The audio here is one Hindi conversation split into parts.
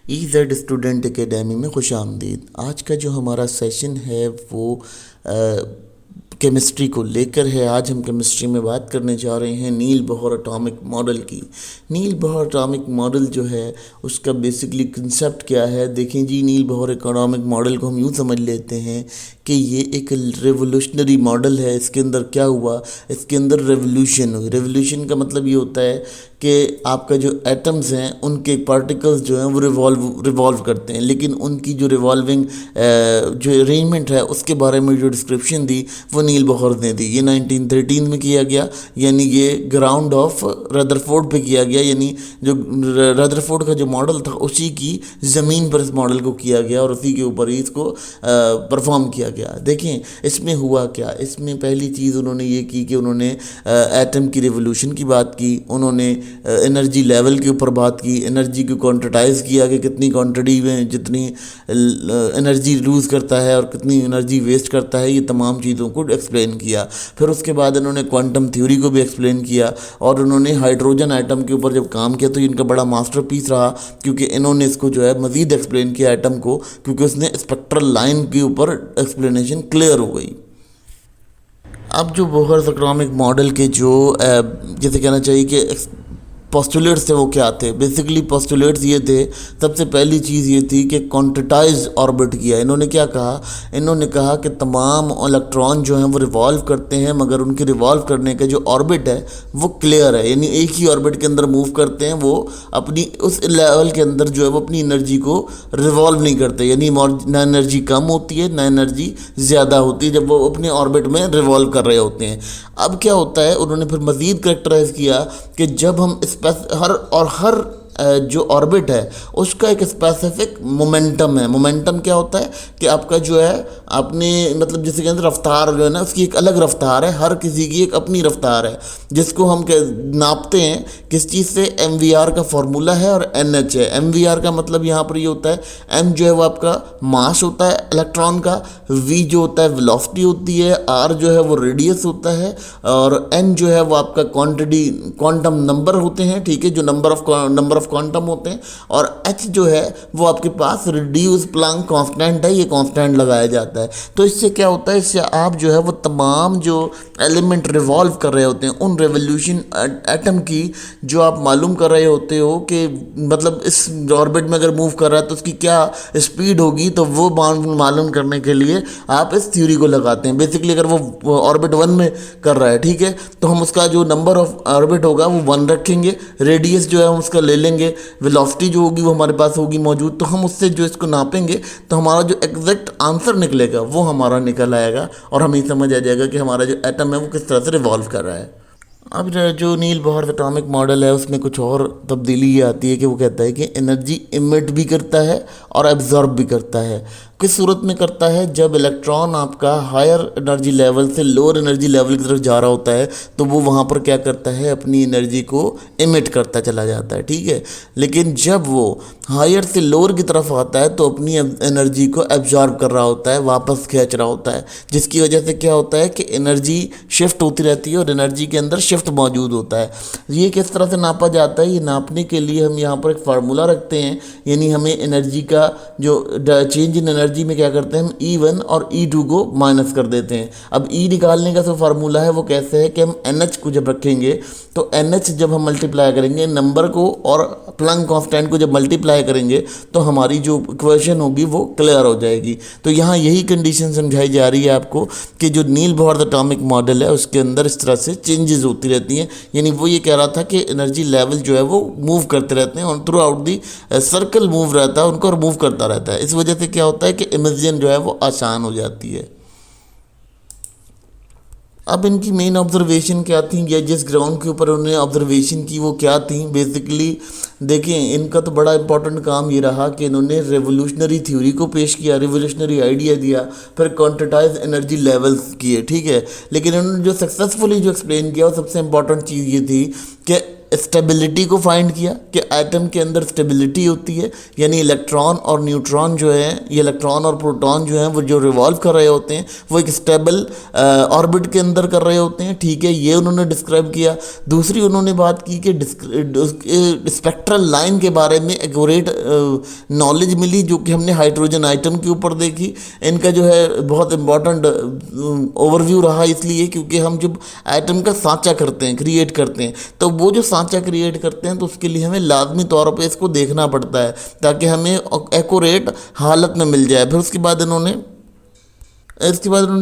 EZ स्टूडेंट एकेडमी में खुशामदीद। आज का जो हमारा सेशन है वो केमिस्ट्री को लेकर है। आज हम केमिस्ट्री में बात करने जा रहे हैं नील बोहर एटॉमिक मॉडल की। नील बोहर एटॉमिक मॉडल जो है उसका बेसिकली कंसेप्ट क्या है, देखें जी। नील बोहर एटॉमिक मॉडल को हम यूँ समझ लेते हैं कि ये एक रेवोल्यूशनरी मॉडल है। इसके अंदर क्या हुआ, इसके अंदर रेवोल्यूशन हुई। रेवोल्यूशन का मतलब ये होता है कि आपका जो एटम्स हैं उनके पार्टिकल्स जो हैं वो रिवॉल्व करते हैं, लेकिन उनकी जो रिवॉल्विंग जो अरेंजमेंट है उसके बारे में जो डिस्क्रिप्शन दी वो नील बोहर ने दी। ये 1913 में किया गया, यानी ये ग्राउंड ऑफ रदरफोर्ड पे किया गया, यानी जो रदरफोर्ड का जो मॉडल था उसी की ज़मीन पर इस मॉडल को किया गया और उसी के ऊपर ही इसको परफॉर्म किया गया। देखें इसमें हुआ क्या। इसमें पहली चीज़ उन्होंने ये की कि उन्होंने एटम की रिवोल्यूशन की बात की, उन्होंने एनर्जी लेवल के ऊपर बात की, एनर्जी को क्वांटिटाइज़ किया कि कितनी क्वांटिटी में जितनी एनर्जी लूज़ करता है और कितनी एनर्जी वेस्ट करता है, ये तमाम चीज़ों को एक्सप्लेन किया। फिर उसके बाद उन्होंने क्वांटम थ्योरी को भी एक्सप्लेन किया और उन्होंने हाइड्रोजन आइटम के ऊपर जब काम किया तो इनका बड़ा मास्टरपीस रहा, क्योंकि इन्होंने इसको जो है मज़ीद एक्सप्लेन किया एटम को, क्योंकि उसने स्पेक्ट्रल लाइन के ऊपर एक्सप्लेनेशन क्लियर हो गई। अब जो बोहर एटॉमिक मॉडल के जो जैसे कहना चाहिए कि पोस्टुलेट्स थे वो क्या थे। बेसिकली पोस्टुलेट्स ये थे, सबसे पहली चीज़ ये थी कि क्वांटिटाइज ऑर्बिट किया। इन्होंने क्या कहा, इन्होंने कहा कि तमाम इलेक्ट्रॉन जो हैं वो रिवॉल्व करते हैं, मगर उनके रिवॉल्व करने का जो ऑर्बिट है वो क्लियर है, यानी एक ही ऑर्बिट के अंदर मूव करते हैं। वो अपनी उस लेवल के अंदर जो है वो अपनी एनर्जी को रिवॉल्व नहीं करते, यानी ना एनर्जी कम होती है ना एनर्जी ज़्यादा होती है जब वो अपने ऑर्बिट में रिवॉल्व कर रहे होते हैं। अब क्या होता है, उन्होंने फिर मज़ीद करेक्टराइज़ किया कि जब हम हर जो ऑर्बिट है उसका एक स्पेसिफिक मोमेंटम है। मोमेंटम क्या होता है कि आपका जो है आपने मतलब जिसके अंदर रफ्तार जो है ना उसकी एक अलग रफ्तार है, हर किसी की एक अपनी रफ्तार है, जिसको हम नापते हैं किस चीज़ से। MVR का फॉर्मूला है और NH है। MVR का मतलब यहाँ पर ये होता है, M जो है वो आपका मास होता है इलेक्ट्रॉन का, V जो होता है वेलोसिटी होती है, R जो है वो रेडियस होता है और N जो है वो आपका क्वांटिटी क्वांटम नंबर होते हैं, ठीक है, जो नंबर ऑफ क्वांटम होते हैं, और H जो है वो आपके पास रिड्यूस प्लांक कांस्टेंट है, ये कांस्टेंट लगाया जाता है। तो इससे क्या होता है, इससे आप जो है वो तमाम जो एलिमेंट रिवॉल्व कर रहे होते हैं उन रेवोल्यूशन एटम की जो आप मालूम कर रहे होते हो कि मतलब इस ऑर्बिट में अगर मूव कर रहा है तो उसकी क्या स्पीड होगी, तो वो मालूम करने के लिए आप इस थ्योरी को लगाते हैं। बेसिकली अगर वो ऑर्बिट 1 में कर रहा है, ठीक है, तो हम उसका जो नंबर ऑफ ऑर्बिट होगा वो 1 रखेंगे, रेडियस जो है हम उसका ले लेंगे, वेलोसिटी जो होगी वो हमारे पास होगी मौजूद, तो हम उससे जो इसको नापेंगे तो हमारा जो एग्जैक्ट आंसर निकलेगा वो हमारा निकल आएगा और हमें समझ आ जाएगा कि हमारा जो एटम है वो किस तरह से रिवॉल्व कर रहा है। अब जो नील बोहर एटॉमिक मॉडल है उसमें कुछ और तब्दीली ये आती है कि वो कहता है कि एनर्जी इमिट भी करता है और एब्जॉर्ब भी करता है। किस सूरत में करता है, जब इलेक्ट्रॉन आपका हायर एनर्जी लेवल से लोअर एनर्जी लेवल की तरफ जा रहा होता है तो वो वहाँ पर क्या करता है, अपनी एनर्जी को इमिट करता चला जाता है, ठीक है। लेकिन जब वो हायर से लोअर की तरफ आता है तो अपनी एनर्जी को एब्जॉर्ब कर रहा होता है, वापस खींच रहा होता है, जिसकी वजह से क्या होता है कि एनर्जी शिफ्ट होती रहती है और एनर्जी के अंदर शिफ्ट मौजूद होता है। ये किस तरह से नापा जाता है, ये नापने के लिए हम यहाँ पर एक फार्मूला रखते हैं, यानी हमें एनर्जी का जो चेंज इन एनर्जी में क्या करते हैं, हम E1 और E2 को माइनस कर देते हैं। अब E निकालने का जो फार्मूला है वो कैसे है कि हम NH को जब रखेंगे तो NH जब हम मल्टीप्लाई करेंगे नंबर को और प्लैंक कांस्टेंट को जब मल्टीप्लाई करेंगे तो हमारी जो इक्वेशन होगी वो क्लियर हो जाएगी। तो यहाँ यही कंडीशन समझाई जा रही है आपको कि जो नील बोहर एटॉमिक मॉडल है उसके अंदर इस तरह से चेंजेस होती रहती हैं, यानी वो ये कह रहा था कि एनर्जी लेवल जो है वो मूव करते रहते हैं और through out the circle move रहता है उनको और मूव करता रहता है। इस वजह से क्या होता है कि इमेजिन जो है वो आसान हो जाती है। अब इनकी मेन ऑब्जर्वेशन क्या थी या जिस ग्राउंड के ऊपर उन्होंने ऑब्जर्वेशन की वो क्या थी, बेसिकली देखें इनका तो बड़ा इंपॉर्टेंट काम ये रहा कि इन्होंने रेवोल्यूशनरी थ्योरी को पेश किया, रेवोल्यूशनरी आइडिया दिया, फिर क्वांटिटाइज एनर्जी लेवल्स किए, ठीक है। लेकिन इन्होंने जो सक्सेसफुली जो एक्सप्लेन किया वो सबसे इंपॉर्टेंट चीज़ ये थी कि स्टेबिलिटी को फाइंड किया कि एटम के अंदर स्टेबिलिटी होती है, यानी इलेक्ट्रॉन और न्यूट्रॉन जो है, ये इलेक्ट्रॉन और प्रोटॉन जो हैं वो जो रिवॉल्व कर रहे होते हैं वो एक स्टेबल ऑर्बिट के अंदर कर रहे होते हैं। ठीक है, ये उन्होंने डिस्क्राइब किया। दूसरी उन्होंने बात की कि स्पेक्ट्रल लाइन के बारे में एक्यूरेट नॉलेज मिली, जो कि हमने हाइड्रोजन आइटम के ऊपर देखी। इनका जो है बहुत इंपॉर्टेंट ओवरव्यू रहा, इसलिए क्योंकि हम जब एटम का सांचा करते हैं, क्रिएट करते हैं, तो वो जो सांचा क्रिएट करते हैं तो उसके लिए हमें लाजमी तौर पे इसको देखना पड़ता है ताकि हमें एक्यूरेट हालत में मिल जाए। फिर उसके बाद इन्होंने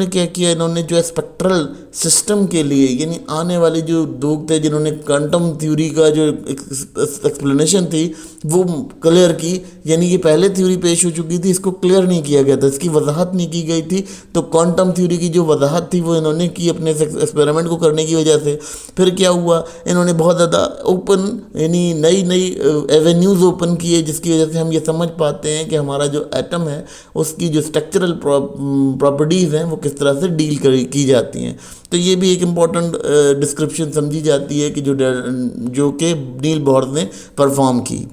क्या किया, इन्होंने जो स्पेक्ट्रल सिस्टम के लिए, यानी आने वाले जो लोग थे जिन्होंने क्वांटम थ्योरी का जो एक्सप्लेनेशन थी वो क्लियर की, यानी कि पहले थ्योरी पेश हो चुकी थी, इसको क्लियर नहीं किया गया था, इसकी वजाहत नहीं की गई थी। तो क्वांटम थ्योरी की जो वजाहत थी वो इन्होंने की अपने एक्सपेरिमेंट को करने की वजह से। फिर क्या हुआ, इन्होंने बहुत ज़्यादा ओपन, यानी नई नई एवेन्यूज़ ओपन किए, जिसकी वजह से हम ये समझ पाते हैं कि हमारा जो एटम है उसकी जो स्ट्रक्चरल प्रॉपर्टीज़ हैं वो किस तरह से डील की जाती हैं। तो ये भी एक इम्पॉर्टेंट डिस्क्रिप्शन समझी जाती है कि जो कि नील बोहर ने परफॉर्म की।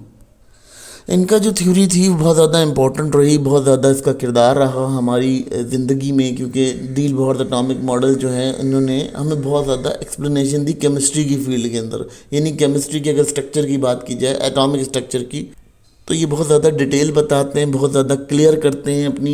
इनका जो थ्योरी थी वो बहुत ज़्यादा इम्पोर्टेंट रही, बहुत ज़्यादा इसका किरदार रहा हमारी ज़िंदगी में, क्योंकि नील बोहर एटॉमिक मॉडल जो है इन्होंने हमें बहुत ज़्यादा एक्सप्लेनेशन दी केमिस्ट्री की फील्ड के अंदर। यानी केमिस्ट्री के अगर स्ट्रक्चर की बात की जाए, एटॉमिक स्ट्रक्चर की, तो ये बहुत ज़्यादा डिटेल बताते हैं, बहुत ज़्यादा क्लियर करते हैं अपनी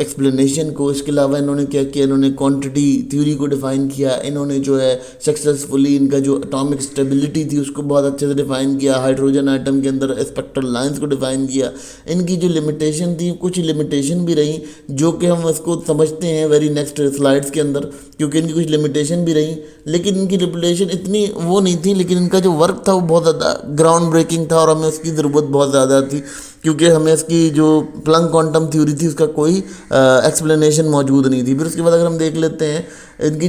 एक्सप्लेनेशन को। इसके अलावा इन्होंने क्या किया, इन्होंने क्वांटिटी थ्योरी को डिफ़ाइन किया। इन्होंने जो है सक्सेसफुली इनका जो एटॉमिक स्टेबिलिटी थी उसको बहुत अच्छे से डिफ़ाइन किया। हाइड्रोजन आइटम के अंदर स्पेक्ट्रल लाइंस को डिफ़ाइन किया। इनकी जो लिमिटेशन थी, कुछ लिमिटेशन भी रही जो कि हम इसको समझते हैं वेरी नेक्स्ट स्लाइड्स के अंदर, क्योंकि इनकी कुछ लिमिटेशन भी रही, लेकिन इनकी लिमिटेशन इतनी वो नहीं थी, लेकिन इनका जो वर्क था वो बहुत ज़्यादा ग्राउंड ब्रेकिंग था और हमें उसकी ज़रूरत बहुत ज़्यादा थी, क्योंकि हमें इसकी जो प्लंक क्वांटम थ्योरी थी उसका कोई एक्सप्लेनेशन मौजूद नहीं थी। फिर उसके बाद अगर हम देख लेते हैं इनकी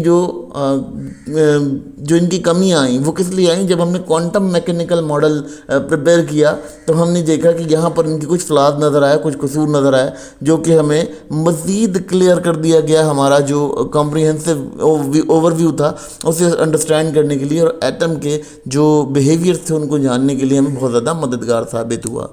जो इनकी कमियां आई वो किस लिए आई, जब हमने क्वांटम मैकेनिकल मॉडल प्रिपेयर किया तो हमने देखा कि यहाँ पर इनकी कुछ फ्लाज नज़र आया, कुछ कसूर नज़र आया, जो कि हमें मज़ीद क्लियर कर दिया गया हमारा जो कॉम्प्रिहेंसिव ओवरव्यू था उसे अंडरस्टैंड करने के लिए, और एटम के जो बिहेवियर थे उनको जानने के लिए हमें बहुत ज़्यादा मददगार साबित हुआ।